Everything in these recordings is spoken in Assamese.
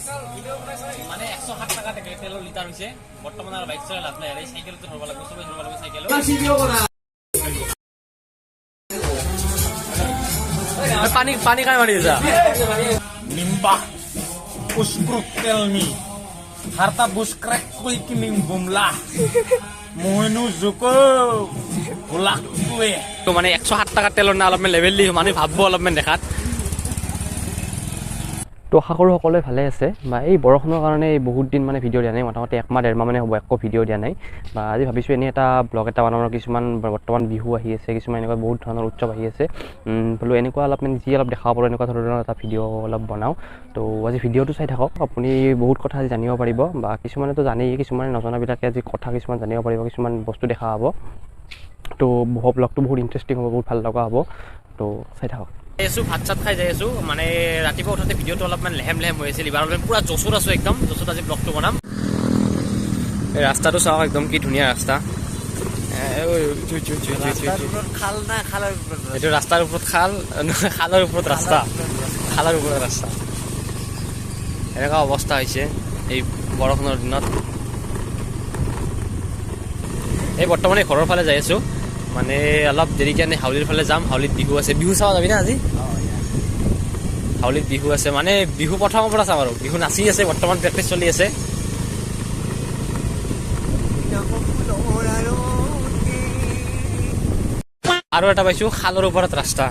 মানে 107 টাকা তেলৰ লিটাৰ হৈছে বৰ্তমান আৰু বাইক চলাই লাভ নাই আৰু সাইকেলটো ধৰব লাগিব সবে ধৰব লাগিব সাইকেল পানী কাই মাৰি যা নিম্বা উস্ক্ৰুক তেলনি harta buskrek kuy kining bumlah moinu joko bulak kuwe to মানে 107 টাকা তেলৰ না অলপমান লেভেল দি মানে ভাবব অলপমান দেখাত তো আশা কৰোঁ সকলোৱে ভালে আছে বা এই বৰষুণৰ কাৰণে বহুত দিন মানে ভিডিঅ' দিয়া নাই মোটামুটি একমাহ ডেৰমাহ মানে হ'ব একো ভিডিঅ' দিয়া নাই বা আজি ভাবিছোঁ এনেই এটা ব্লগ এটা বনাবৰ কিছুমান বৰ্তমান বিহু আহি আছে কিছুমান এনেকুৱা বহুত ধৰণৰ উৎসৱ আহি আছে বোলো এনেকুৱা অলপমান যি অলপ দেখাব পাৰোঁ এনেকুৱা ধৰণৰ এটা ভিডিঅ' অলপ বনাওঁ তো আজি ভিডিঅ'টো চাই থাকক আপুনি বহুত কথা আজি জানিব পাৰিব বা কিছুমানেতো জানেই কিছুমানে নজনাবিলাকে আজি কথা কিছুমান জানিব পাৰিব কিছুমান বস্তু দেখা হ'ব তো ব্লগটো বহুত ইণ্টাৰেষ্টিং হ'ব বহুত ভাল লগা হ'ব তো চাই থাকক ভাত চাত খাই যাই আছো মানে ৰাতিপুৱা উঠোতে ভিডিঅ'টো অলপমান লেহেম হৈ আছিল এবাৰ অলপমান পুৰা জচত আছো একদম জচত আজি ব্লগটো বনাম এই ৰাস্তাটো চাওক একদম কি ধুনীয়া ৰাস্তা এইটো ৰাস্তাৰ ওপৰত খালৰ ওপৰত ৰাস্তা খালৰ ওপৰত ৰাস্তা এনেকুৱা অৱস্থা হৈছে এই বৰষুণৰ দিনত এই বৰ্তমানে ঘৰৰ ফালে যাই আছো মানে অলপ দেৰিকে হাউলিৰ ফালে যাম হাউলিত বিহু আছে বিহু চাব যাবি না আজি হাউলিত বিহু আছে মানে বিহু প্ৰথমৰ পৰা চাম আৰু বিহু নাচি আছে বৰ্তমান প্ৰেক্টিচ চলি আছে আৰু এটা পাইছো খালৰ ওপৰত ৰাস্তা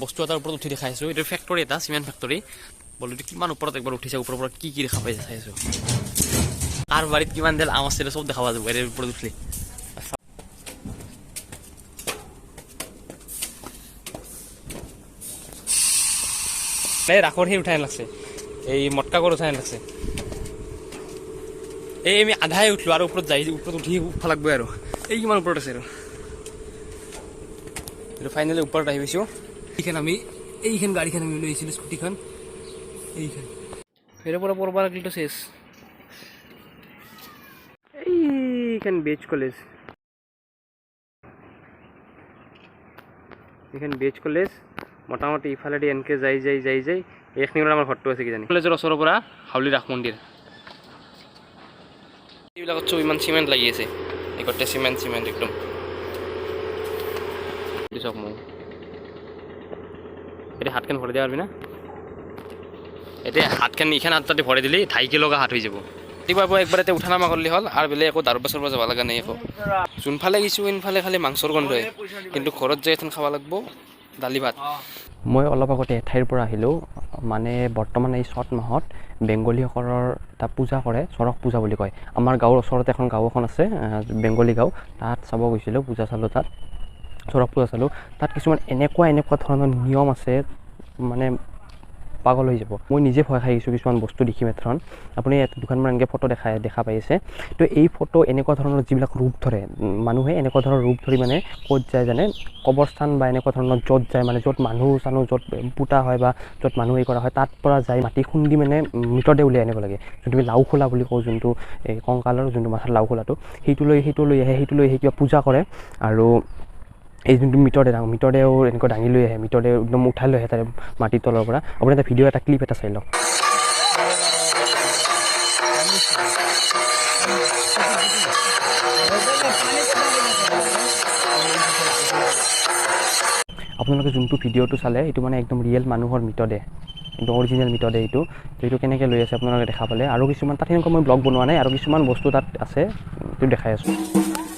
বস্তু এটাৰ ওপৰত উঠি দেখাই আছো এইটো ফেক্টৰী এটা চিমেণ্ট ফেক্টৰী বলো কিমান ওপৰত একবাৰ উঠিছে ওপৰৰ পৰা কি দেখা পাই চাই আছো কাৰ বাৰীত কিমান দেল আম আছে চব দেখা পোৱা যাব ইয়াৰ ওপৰত উঠলি ৰাখৰ সেই উঠাই লাগছে এই মটকাগৰ উঠাই লাগছে এই আমি আধাই উঠলো আৰু ওপৰত যাই ওপৰত উঠি উঠা লাগবই আৰু এই কিমান ওপৰত আছে আৰু ফাইনেলি ওপৰত আহি পাইছোঁ এইখন গাড়ীখন আমি লৈ আহিছিলোঁ স্কুটিখন এইখন ফেৰ পৰা পৰবা লাগিলতো চেছ এইখন বেজ কলেজ এইখন বেজ কলেজ মোটামুটি ইফালেদি এনেকৈ যাই এইখিনিত আমাৰ ঘৰটো আছে কিজানি কলেজৰ ওচৰৰ পৰা হাউলি ৰাস মন্দিৰ এইবিলাকত চব ইমান চিমেণ্ট লাগি আছে গোটেই চিমেণ্ট একদম চাওক মই এতিয়া হাতখন ভৰাই দিয়া পাৰবি না এতিয়া হাতখন ইখন হাততে ভৰাই দিলি ঢাইকি লগা হাত হৈ যাব ৰাতিপুৱা একবাৰতে উঠা নামা কৰিলে হ'ল আৰু বেলেগ একো দাৰ পাছৰ পৰা যাব লগা নাই একো যোনফালে গৈছোঁ ইনফালে খালি মাংসৰ গন্ধই কিন্তু ঘৰত যাই এখন খাব লাগিব দালি ভাত মই অলপ আগতে এঠাইৰ পৰা আহিলোঁ মানে বৰ্তমান এই চ'ত মাহত বেংগলীসকলৰ এটা পূজা কৰে চৰক পূজা বুলি কয় আমাৰ গাঁৱৰ ওচৰতে এখন গাঁও এখন আছে বেংগলী গাঁও তাত চাব গৈছিলোঁ পূজা চালোঁ তাত চৰক পূজা চালোঁ তাত কিছুমান এনেকুৱা ধৰণৰ নিয়ম আছে মানে পাগল হৈ যাব মই নিজে ভয় খাই গৈছোঁ কিছুমান বস্তু দেখি মাত্ৰন আপুনি দুখনমান এনেকৈ ফটো দেখা পাই আছে তো এই ফটো এনেকুৱা ধৰণৰ যিবিলাক ৰূপ ধৰে মানুহে এনেকুৱা ধৰণৰ ৰূপ ধৰি মানে ক'ত যায় জানে কবৰস্থান বা এনেকুৱা ধৰণৰ য'ত যায় মানে য'ত মানুহ য'ত পোতা হয় বা য'ত মানুহ কৰা হয় তাত পৰা যায় মাটি খুন্দি মানে মৃতদেহ উলিয়াই আনিব লাগে যোনটো আমি লাওখোলা বুলি কওঁ যোনটো এই কংকালৰ যোনটো মাথাৰ লাওখোলাটো সেইটো লৈ আহি কিবা পূজা কৰে আৰু এই যোনটো মৃতদেহ এনেকুৱা দাঙি লৈ আহে মৃতদেহ একদম উঠাই লৈ আহে তাৰে মাটিৰ তলৰ পৰা আপুনি এটা ভিডিঅ' এটা ক্লিপ এটা চাই লওক আপোনালোকে যোনটো ভিডিঅ'টো চালে এইটো মানে একদম ৰিয়েল মানুহৰ মৃতদেহ একদম অৰিজিনেল মৃতদেহ এইটো কেনেকৈ লৈ আছে আপোনালোকে দেখা পালে আৰু কিছুমান তাত সেনেকুৱা মই ব্লগ বনোৱা নাই আৰু কিছুমান বস্তু তাত আছে এইটো দেখাই আছোঁ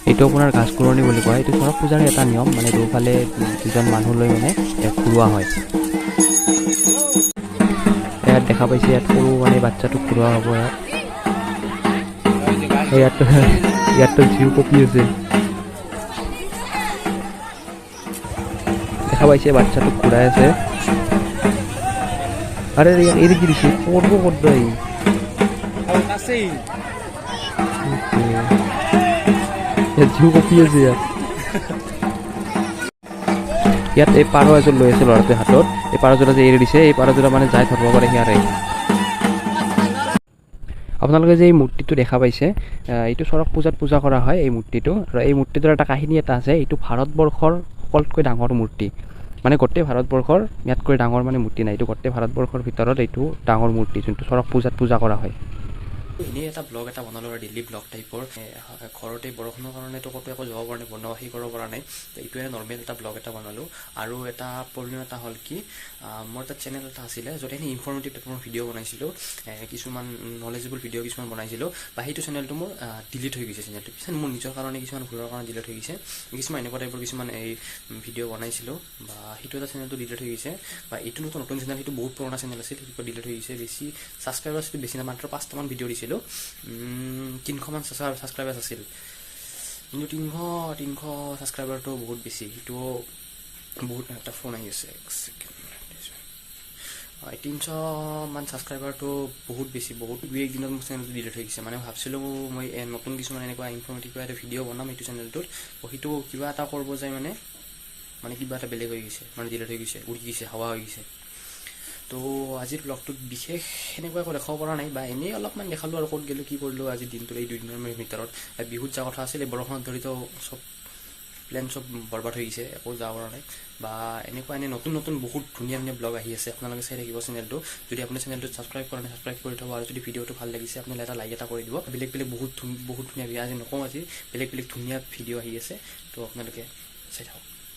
এইটো আপোনাৰ ঘাছকুৰণি বুলি কয় এইটো চৰক পূজাৰ এটা নিয়ম মানে দুফালে দুজন মানুহ লৈ মানে ঘূৰোৱা হয় ইয়াত দেখা পাইছে ইয়াত সৰু মানে বাচ্চাটোক ঘূৰোৱা হ'ব ইয়াততো জিও কপি আছে দেখা পাইছে বাচ্চাটোক ঘূৰাই আছে আৰে এদিকে কি দিছে কৰবো কৰতে জিও কপি আছে ইয়াত এই পাৰ এযোৰ লৈ আছে ল'ৰাটোৱে হাতত এই পাৰযোৰা যে এৰি দিছে এই পাৰযোৰা মানে যাই ধৰিব পাৰে সিয়াৰে আপোনালোকে যে এই মূৰ্তিটো দেখা পাইছে এইটো চৰক পূজাত পূজা কৰা হয় এই মূৰ্তিটো আৰু এই মূৰ্তিটোৰ এটা কাহিনী এটা আছে এইটো ভাৰতবৰ্ষৰ সকলোতকৈ ডাঙৰ মূৰ্তি মানে গোটেই ভাৰতবৰ্ষৰ ইয়াতকৈ ডাঙৰ মানে মূৰ্তি নাই, এইটো গোটেই ভাৰতবৰ্ষৰ ভিতৰত এইটো ডাঙৰ মূৰ্তি যোনটো চৰক পূজাত পূজা কৰা হয়। এনেই এটা ব্লগ এটা বনালোঁ আৰু ডেইলি ব্লগ টাইপৰ, ঘৰতে বৰষুণৰ কাৰণেতো ক'তো একো যাব পৰা নাই, বনোৱা সেই কৰিব পৰা নাই, তো এইটোৱে নৰ্মেল এটা ব্লগ এটা বনালোঁ। আৰু এটা প্ৰব্লেম এটা হ'ল কি, মোৰ এটা চেনেল এটা আছিলে য'ত এনেই ইনফৰ্মেটিভ টাইপৰ ভিডিঅ' বনাইছিলোঁ, কিছুমান নলেজেবল ভিডিঅ' কিছুমান বনাইছিলোঁ, বা সেইটো চেনেলটো মোৰ ডিলিট হৈ গৈছে। চেনেলটো পিছত মোৰ নিজৰ কাৰণে কিছুমান ভুলৰ কাৰণে ডিলিট হৈ গৈছে। কিছুমান এনেকুৱা টাইপৰ কিছুমান এই ভিডিঅ' বনাইছিলোঁ, বা সেইটো এটা চেনেলটো ডিলিট হৈ গৈছে, বা এইটো নতুন চেনেল, সেইটো বহুত পুৰণা চেনেল আছিল, সেইটো ডিলিট হৈ গৈছে। বেছি ছাবস্ক্ৰাইবাৰ আছিল বেছি নাই, মাত্ৰ 5টামান ভিডিঅ' দিছিলোঁ, 300মান ছাবস্ক্ৰাইবাৰ আছিল, কিন্তু 300 ছাবস্ক্ৰাইবাৰটো বহুত বেছি, সেইটোও বহুত। এটা ফোন আহি আছে, 300মান ছাবস্ক্ৰাইবাৰটো বহুত বেছি, বহুত 2-1 দিনত মোৰ চেনেলটো ডিলিট হৈ গৈছে। মানে ভাবছিলোঁ মই নতুন কিছুমান এনেকুৱা ইনফৰ্মেটিভ এটা ভিডিঅ' বনাম সেইটো চেনেলটোত, সেইটো কিবা এটা কৰিব যায় মানে কিবা এটা বেলেগ হৈ গৈছে, মানে ডিলিট হৈ গৈছে, উৰি গৈছে, হাৱা হৈ গৈছে। তো আজিৰ ব্লগটোত বিশেষ সেনেকুৱা একো দেখাব পৰা নাই, বা এনেই অলপমান দেখালোঁ আৰু ক'ত গ'লোঁ কি কৰিলোঁ আজিৰ দিনটোত, এই 2 দিনৰ ভিতৰত। বিহুত যোৱা কথা আছিল, এই বৰষুণত ধৰিতো চব প্লেন চব বৰবাদ হৈ গৈছে, একো যাব পৰা নাই। বা এনেকুৱা নতুন বহুত ধুনীয়া ব্লগ আহি আছে, আপোনালোকে চাই থাকিব চেনেলটো। যদি আপুনি চেনেলটো ছাবস্ক্ৰাইব কৰা নাই, ছাবস্ক্ৰাইব কৰি থ'ব, আৰু যদি ভিডিঅ'টো ভাল লাগিছে আপোনালোকে এটা লাইক এটা কৰি দিব। বেলেগ বহুত ধুনীয়া, আজি নকওঁ, আজি বেলেগ ধুনীয়া ভিডিঅ' আহি আছে, তো আপোনালোকে চাই থাকক।